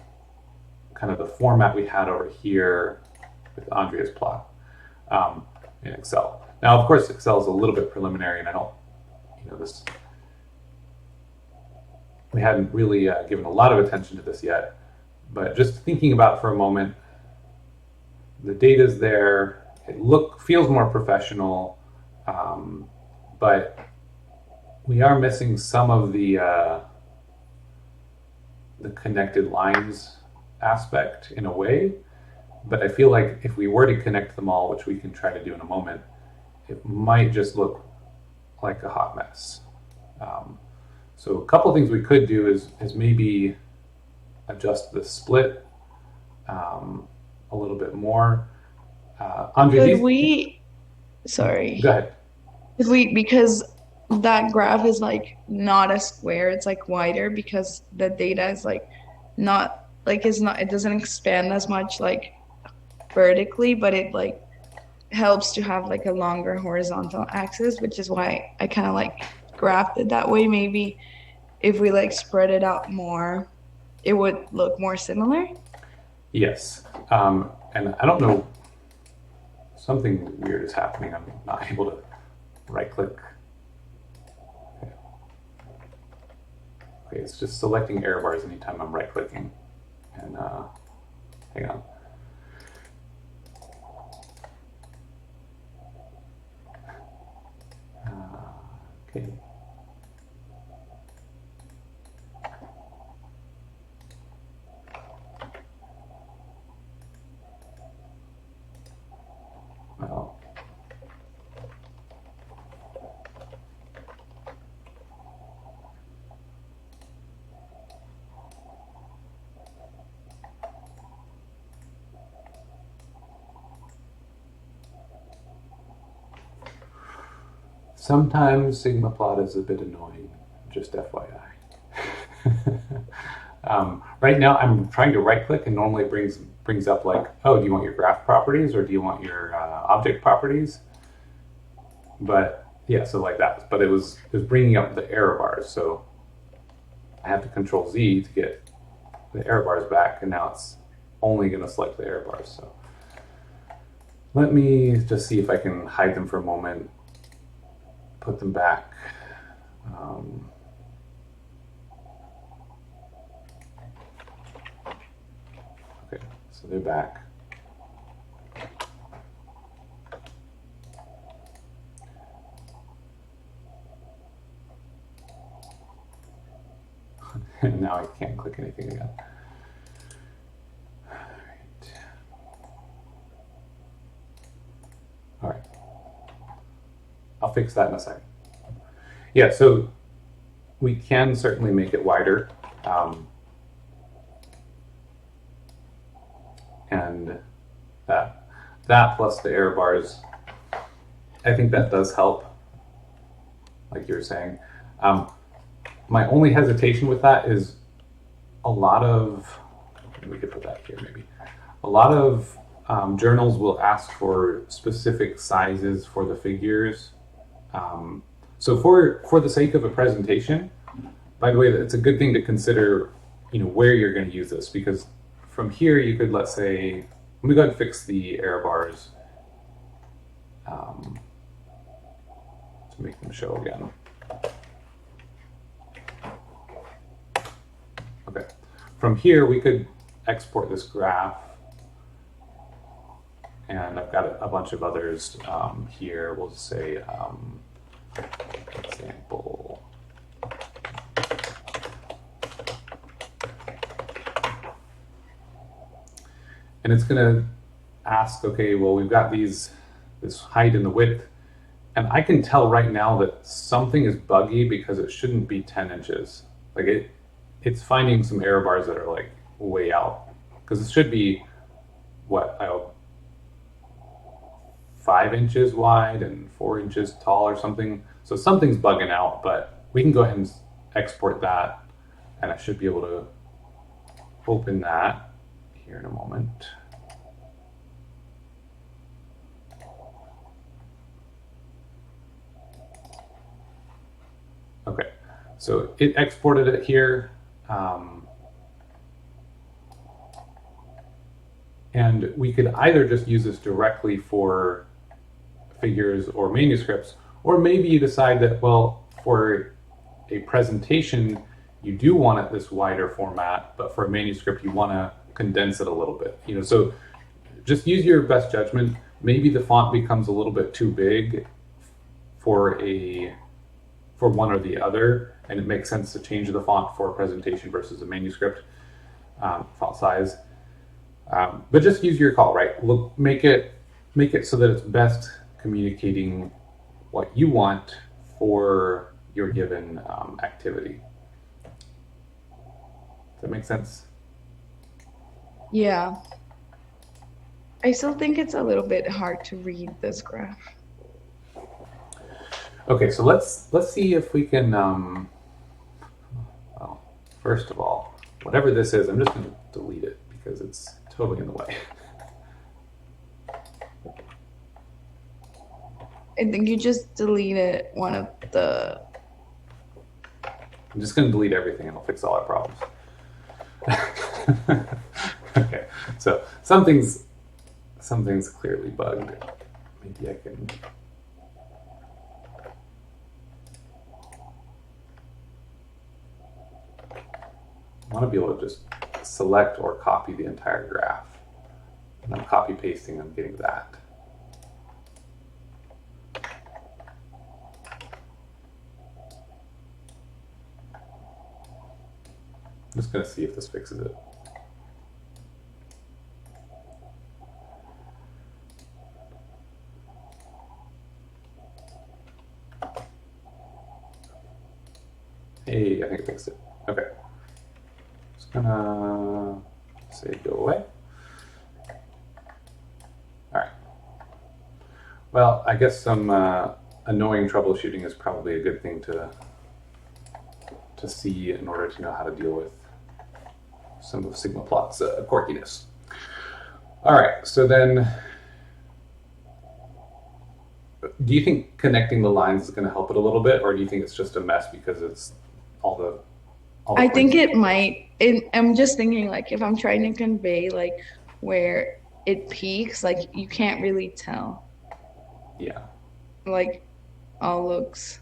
kind of the format we had over here with Andrea's plot in Excel? Now, of course, Excel is a little bit preliminary, and I don't, we hadn't really given a lot of attention to this yet, but just thinking about it for a moment, the data's there, it feels more professional, but we are missing some of the connected lines aspect in a way, but I feel like if we were to connect them all, which we can try to do in a moment, it might just look like a hot mess. So a couple of things we could do is maybe adjust the split a little bit more. Andre, sorry. Go ahead. Because that graph is like not a square, it's like wider because the data is like not like it doesn't expand as much like vertically, but it like helps to have like a longer horizontal axis, which is why I kind of like graphed it that way. Maybe if we like spread it out more, it would look more similar. Yes, and I don't know, something weird is happening. I'm not able to right click. Okay, it's just selecting error bars anytime I'm right clicking. And hang on. Okay. Well. Sometimes SigmaPlot is a bit annoying, just FYI. Right now I'm trying to right click and normally it brings up like, oh, do you want your graph properties or do you want your object properties? But Yeah, so like that. But it was bringing up the error bars. So I have to Control Z to get the error bars back, and now it's only going to select the error bars. So let me just see if I can hide them for a moment, put them back. Okay, so they're back. And now I can't click anything again. All right. I'll fix that in a second. Yeah, so we can certainly make it wider. And that plus the error bars, I think that does help, like you were saying. My only hesitation with that is a lot of, we could put that here maybe, a lot of journals will ask for specific sizes for the figures. So for the sake of a presentation, by the way, it's a good thing to consider, where you're going to use this, because from here you could, let's say, let me go ahead and fix the error bars to make them show again. Okay, from here we could export this graph, and I've got a bunch of others here. We'll just say example. And it's going to ask, okay, well, we've got this height and the width, and I can tell right now that something is buggy because it shouldn't be 10 inches. Like it's finding some error bars that are like way out, because it should be what, 5 inches wide and 4 inches tall or something. So something's bugging out, but we can go ahead and export that, and I should be able to open that here in a moment. Okay, so it exported it here. And we could either just use this directly for figures or manuscripts, or maybe you decide that, well, for a presentation, you do want it this wider format, but for a manuscript, you want to condense it a little bit. So just use your best judgment. Maybe the font becomes a little bit too big for one or the other, and it makes sense to change the font for a presentation versus a manuscript font size. But just use your call, right? Look, make it so that it's best communicating what you want for your given activity. Does that make sense? Yeah. I still think it's a little bit hard to read this graph. Okay, so let's see if we can. Well, first of all, whatever this is, I'm just going to delete it because it's totally in the way. I think you just deleted one of the. I'm just going to delete everything and I'll fix all our problems. Okay, so something's clearly bugged. Maybe I can. I want to be able to just select or copy the entire graph. And I'm copy pasting, I'm getting that. I'm just going to see if this fixes it. Hey, I think it fixed it. Okay. Just gonna say go away. All right. Well, I guess some annoying troubleshooting is probably a good thing to see in order to know how to deal with some of SigmaPlot's quirkiness. All right, so then Do you think connecting the lines is going to help it a little bit, or do you think it's just a mess because it's all the all the I points think in it sequence? might. I'm just thinking like if I'm trying to convey like where it peaks, like you can't really tell. Yeah. Like all looks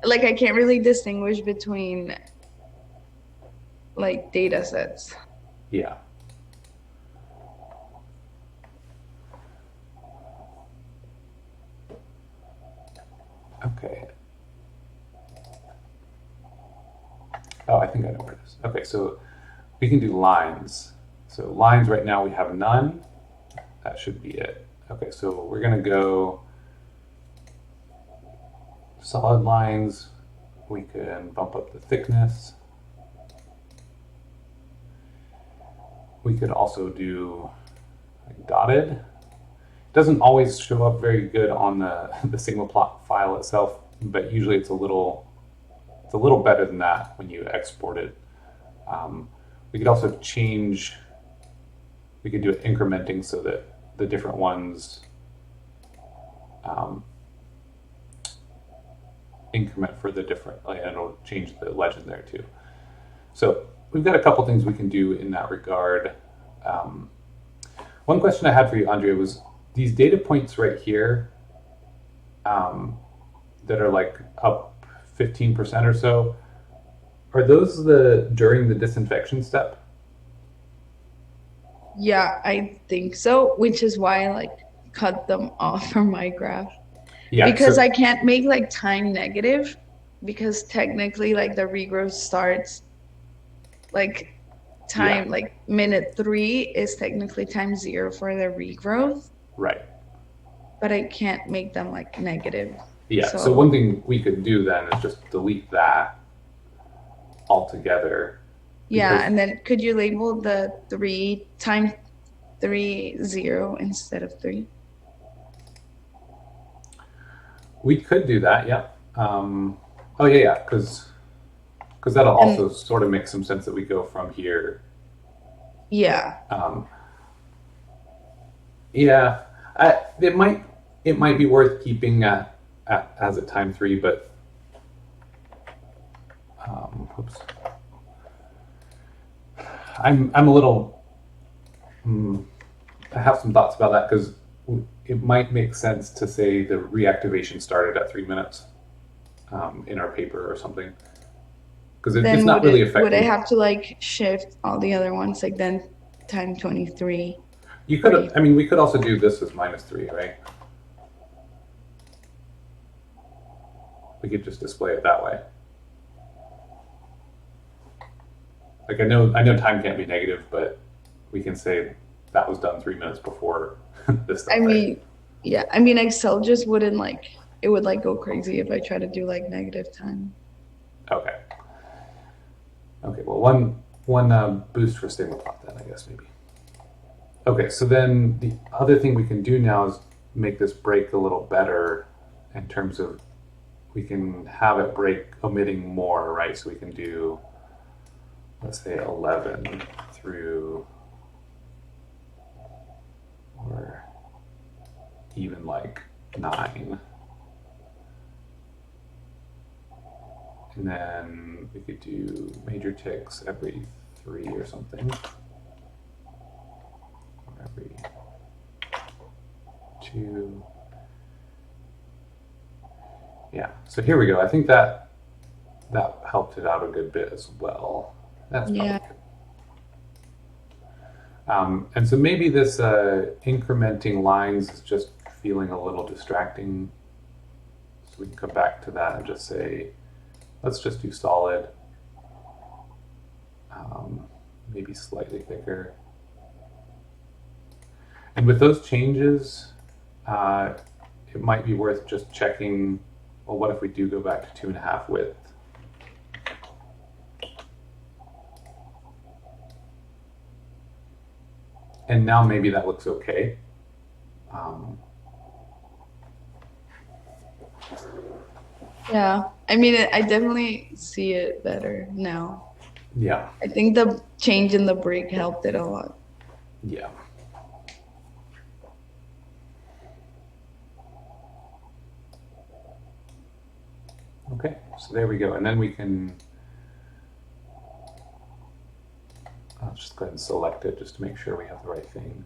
like I can't really distinguish between like data sets. Yeah. Okay. Oh, I think I know where it is. Okay, so we can do lines. So lines right now we have none. That should be it. Okay, so we're gonna go solid lines. We can bump up the thickness. We could also do like dotted. It doesn't always show up very good on the SigmaPlot file itself, but usually it's a little better than that when you export it. Um, we could also change. We could do it incrementing so that the different ones um, increment for the different, like, and it'll change the legend there too. So we've got a couple things we can do in that regard. Um, One question I had for you, Andrea, was these data points right here um, that are like up 15% or so. Are those the during the disinfection step? Yeah, I think so, which is why I like cut them off from my graph Yeah. because So I can't make like time negative because technically like the regrowth starts like yeah. time like minute 3 is technically time 0 for the regrowth, Right. but I can't make them like negative. Yeah. So So one thing we could do then is just delete that altogether yeah, because and then could you label the 3 time 3 0 instead of 3? we could do that. Yeah. Oh yeah, yeah. Because that'll And also sort of make some sense that we go from here. yeah, Um, yeah, it might be worth keeping as a time three, but oops, I'm a little. I have some thoughts about that because it might make sense to say the reactivation started at 3 minutes in our paper or something because it's then not really would I affecting. have to like shift all the other ones like then time 23 You or could, I mean, we could also do this as -3, right? We could just display it that way. Like I know time can't be negative, but we can say that was done 3 minutes before this I stuff, right? mean, yeah, I mean Excel just wouldn't like it would like go crazy if I try to do like negative time. Okay. Okay. Well, one boost for SigmaPlot then, I guess maybe. Okay. So then the other thing we can do now is make this break a little better in terms of we can have it break omitting more, right? So we can do, let's say 11 through, or even like 9. And then we could do major ticks every 3 or something, or every 2. Yeah, so here we go. I think that helped it out a good bit as well. That's Yeah. probably good. And so maybe this incrementing lines is just feeling a little distracting. So we can come back to that and just say, let's just do solid, maybe slightly thicker. And with those changes, uh, it might be worth just checking, well, what if we do go back to 2.5 width? And now maybe that looks okay. Um, Yeah. I mean, I definitely see it better now. yeah, I think the change in the break helped it a lot. yeah. Okay, so there we go. And then we can, I'll just go ahead and select it just to make sure we have the right thing.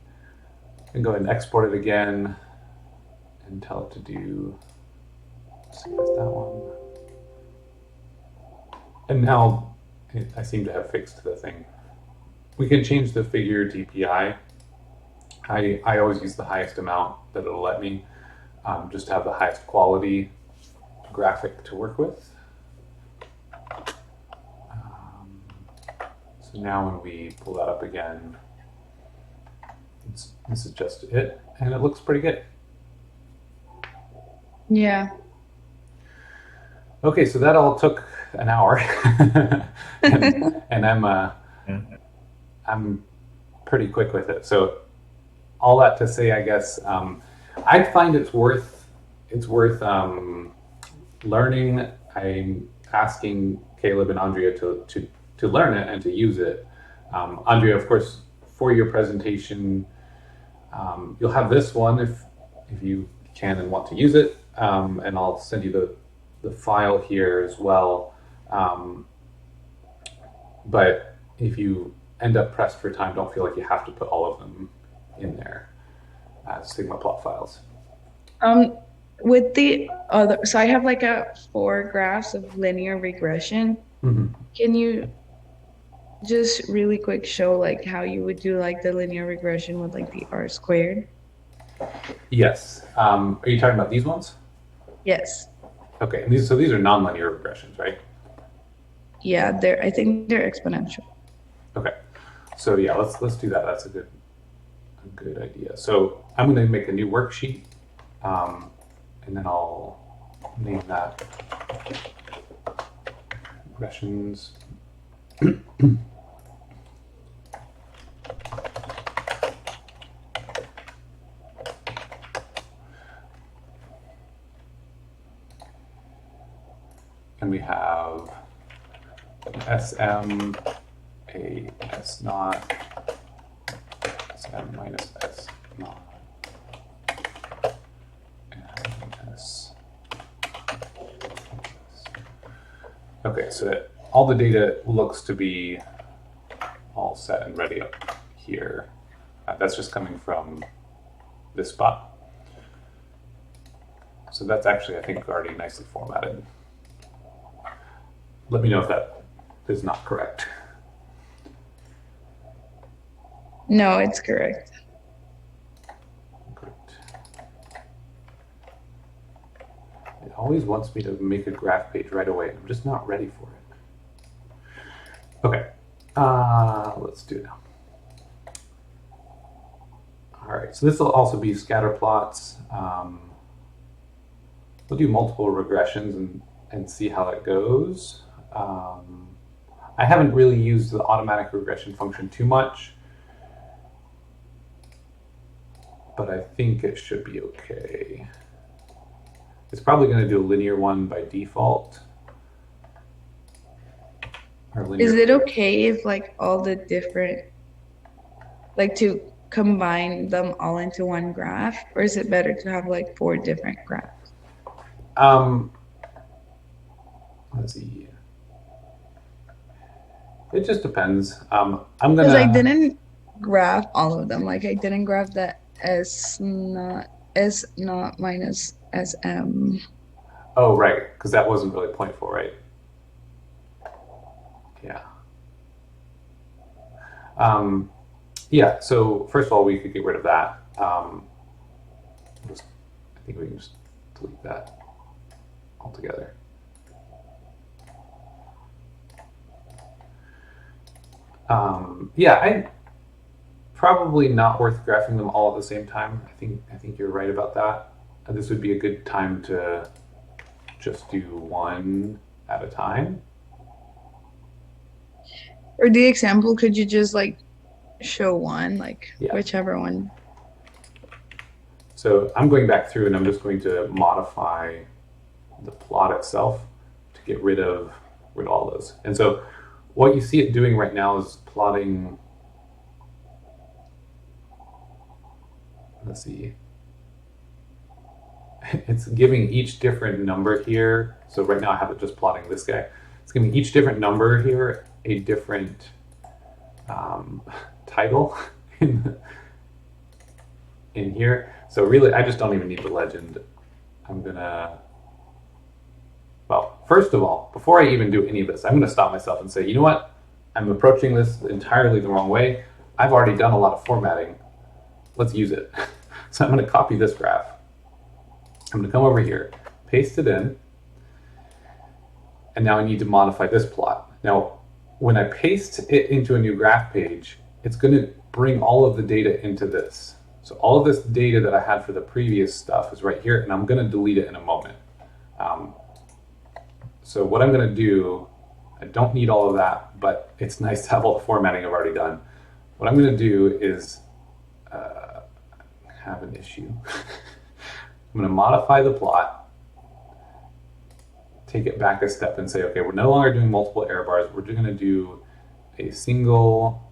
And go ahead and export it again and tell it to do, let's see, that's that one. And now I seem to have fixed the thing. We can change the figure DPI. I always use the highest amount that it'll let me, just to have the highest quality graphic to work with. So now when we pull that up again, this is just it, and it looks pretty good. Yeah. Okay, so that all took an hour, and I'm pretty quick with it. So all that to say, I guess I find it's worth learning. I'm asking Caleb and Andrea to learn it and to use it. Andrea, of course, for your presentation, you'll have this one if you can and want to use it, and I'll send you the file here as well. But if you end up pressed for time, don't feel like you have to put all of them in there as SigmaPlot files. With the other, so I have like 4 graphs of linear regression. Mm-hmm. Can you just really quick show like how you would do like the linear regression with like the R squared? Yes. Are you talking about these ones? Yes. Okay. And these are nonlinear regressions, right? Yeah, I think they're exponential. Okay. So yeah, let's do that. That's a good idea. So I'm going to make a new worksheet, and then I'll name that regressions. And we have SM, a S naught, SM minus S naught, and S. Okay, so that all the data looks to be all set and ready up here. That's just coming from this spot. So that's actually, I think, already nicely formatted. Let me know if that is not correct. No, it's correct. Great. It always wants me to make a graph page right away. I'm just not ready for it. Okay, let's do it now. All right, so this will also be scatter plots. We'll do multiple regressions and see how that goes. I haven't really used the automatic regression function too much, but I think it should be okay. It's probably going to do a linear one by default. Is it okay if like all the different, like to combine them all into one graph, or is it better to have like 4 different graphs? Let's see. It just depends. I'm gonna. Because I didn't graph all of them. Like I didn't graph the S not minus SM. Oh, right, because that wasn't really pointful, right? Yeah. Yeah. So first of all, we could get rid of that. I think we can just delete that altogether. Yeah, probably not worth graphing them all at the same time. I think you're right about that. This would be a good time to just do one at a time. For the example, could you just like show one, like Yeah. whichever one? So I'm going back through and I'm just going to modify the plot itself to get rid of all those. And so what you see it doing right now is plotting, let's see, it's giving each different number here. So right now I have it just plotting this guy. It's giving each different number here a different title in, in here. So really, I just don't even need the legend. I'm gonna, well, first of all, before I even do any of this, I'm gonna stop myself and say, you know what? I'm approaching this entirely the wrong way. I've already done a lot of formatting. Let's use it. So I'm gonna copy this graph. I'm going to come over here, paste it in, and now I need to modify this plot. Now, when I paste it into a new graph page, it's going to bring all of the data into this. So all of this data that I had for the previous stuff is right here, and I'm going to delete it in a moment. So what I'm going to do, I don't need all of that, but it's nice to have all the formatting I've already done. What I'm going to do is have an issue. I'm going to modify the plot, take it back a step and say, okay, we're no longer doing multiple error bars. We're just going to do a single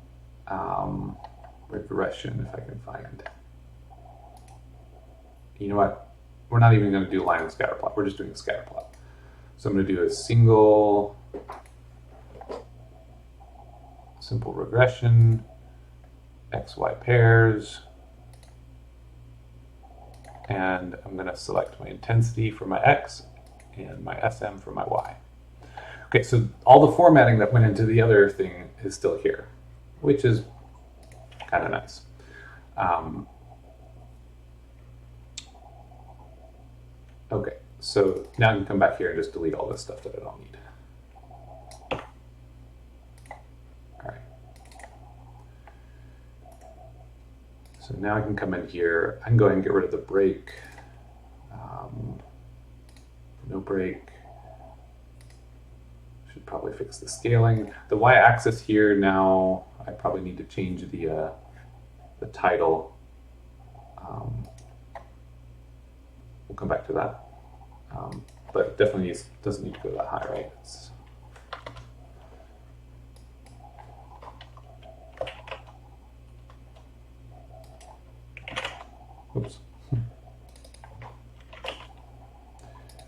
regression, if I can find. You know what? We're not even going to do line and scatter plot. We're just doing a scatter plot. So I'm going to do a simple regression, XY pairs. And I'm going to select my intensity for my X and my SM for my Y. Okay, so all the formatting that went into the other thing is still here, which is kind of nice. Okay, so now I can come back here and just delete all this stuff that I don't need. All right. So now I can come in here. I can go ahead and get rid of the break. No break. Should probably fix the scaling. The y-axis here now, I probably need to change the title. We'll come back to that. But it definitely doesn't need to go that high, right? Oops.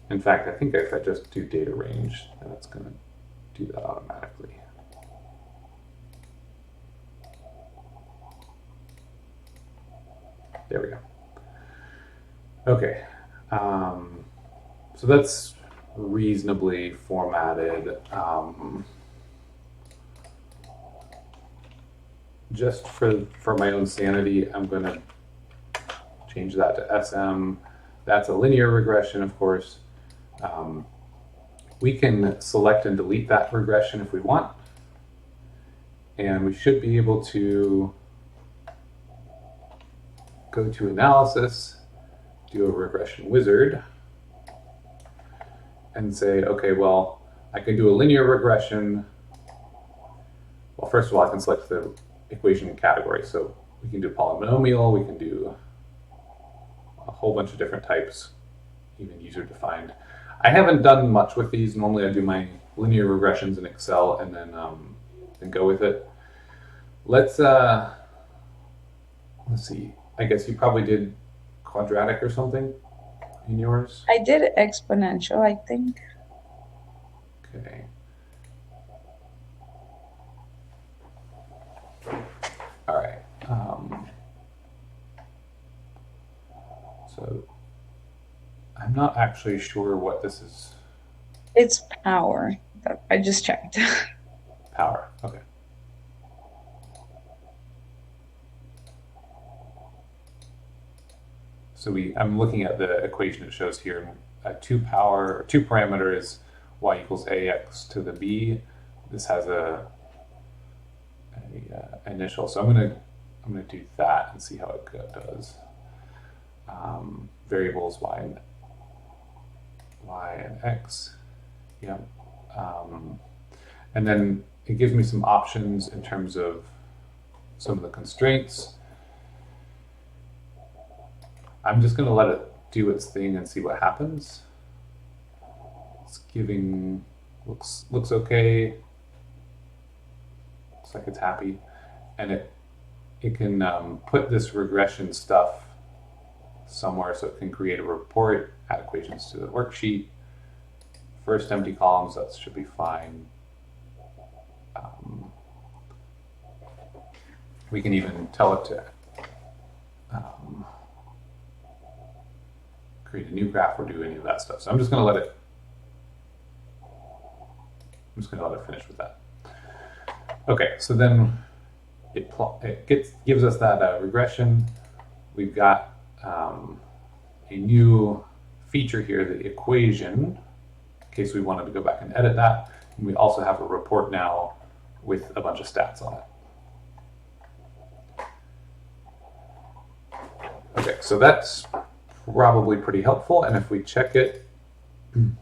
In fact, I think if I just do data range, then it's going to do that automatically. There we go. Okay. So that's reasonably formatted. Just for my own sanity, I'm going to change that to SM. That's a linear regression, of course. We can select and delete that regression if we want. And we should be able to go to analysis, do a regression wizard, and say, okay, well, I can do a linear regression. Well, first of all, I can select the equation category. So we can do polynomial, we can do a whole bunch of different types, even user-defined. I haven't done much with these. Normally I do my linear regressions in Excel and then go with it. Let's see. I guess you probably did quadratic or something in yours? I did exponential, I think. Okay. All right. So I'm not actually sure what this is. It's power. I just checked. Power. Okay. So I'm looking at the equation it shows here. 2 parameters, y equals ax to the b. This has a initial. So I'm gonna do that and see how it does. Variables y and x. Yeah. And then it gives me some options in terms of some of the constraints. I'm just going to let it do its thing and see what happens. It's giving, looks okay. Looks like it's happy. And it can put this regression stuff somewhere so it can create a report, add equations to the worksheet. First empty columns, that should be fine. We can even tell it to create a new graph or do any of that stuff. So I'm just going to let it finish with that. Okay, so then it gives us that regression. We've got a new feature here, the equation, in case we wanted to go back and edit that. And we also have a report now with a bunch of stats on it. Okay, so that's probably pretty helpful. And if we check it and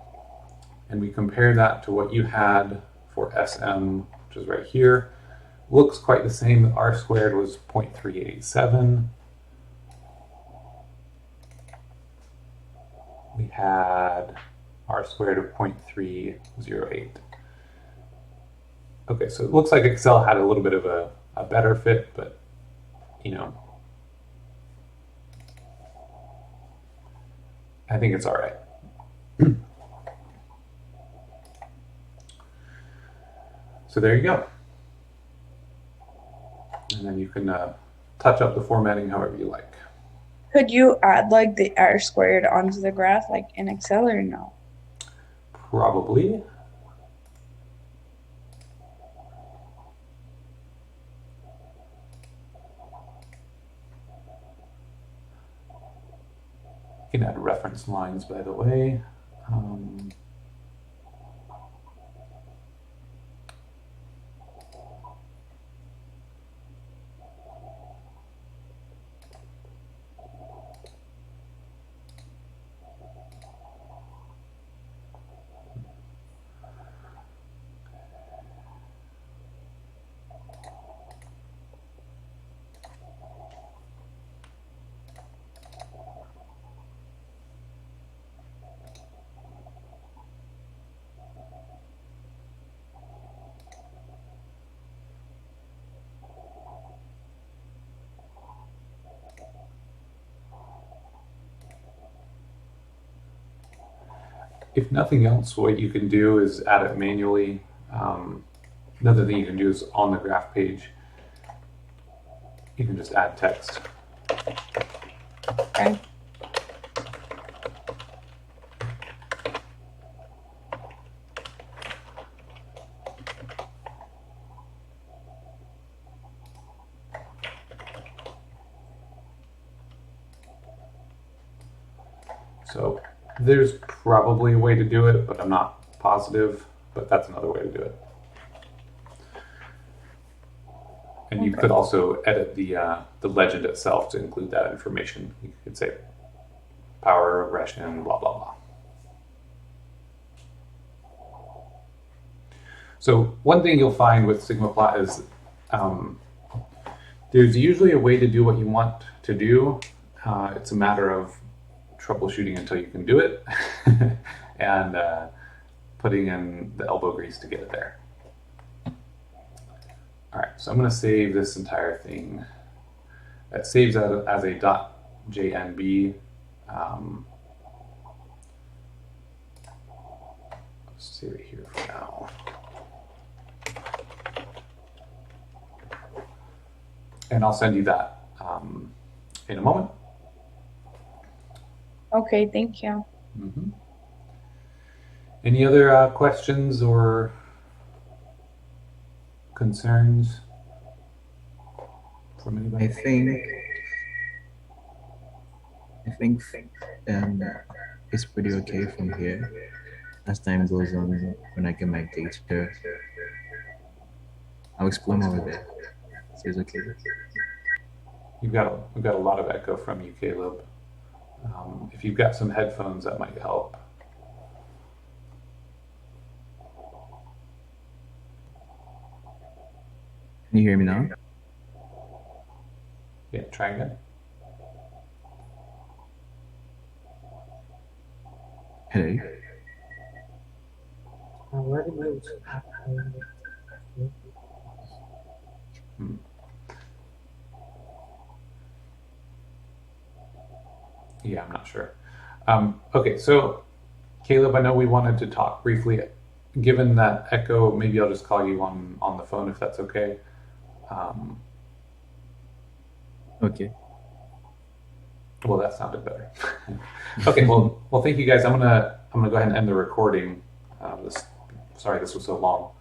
we compare that to what you had for SM, which is right here, looks quite the same. R squared was 0.387. We had R squared of 0.308. Okay, so it looks like Excel had a little bit of a better fit, but you know, I think it's all right. So there you go. And then you can touch up the formatting however you like. Could you add like the R squared onto the graph like in Excel or no? Probably. You can add reference lines, by the way. If nothing else, what you can do is add it manually. Another thing you can do is on the graph page, you can just add text. Okay. So there's probably a way to do it, but I'm not positive, but that's another way to do it. And you could also edit the legend itself to include that information. You could say power regression, blah, blah, blah. So one thing you'll find with SigmaPlot is there's usually a way to do what you want to do. It's a matter of troubleshooting until you can do it and putting in the elbow grease to get it there. All right, so I'm going to save this entire thing. That saves as a .jnb. Let's save it here for now. And I'll send you that in a moment. Okay, thank you. Mm-hmm. Any other questions or concerns from anybody? I think it's pretty okay from here. As time goes on, when I get my data, I'll explore more of it. So it's okay. We've got a lot of echo from you, Caleb. If you've got some headphones, that might help. Can you hear me now? Yeah, try again. Hello. Yeah, I'm not sure. Okay, so Caleb, I know we wanted to talk briefly. Given that echo, maybe I'll just call you on the phone if that's okay. Um, Okay. well, that sounded better. Okay, well, thank you guys. I'm gonna go ahead and end the recording. Sorry this was so long.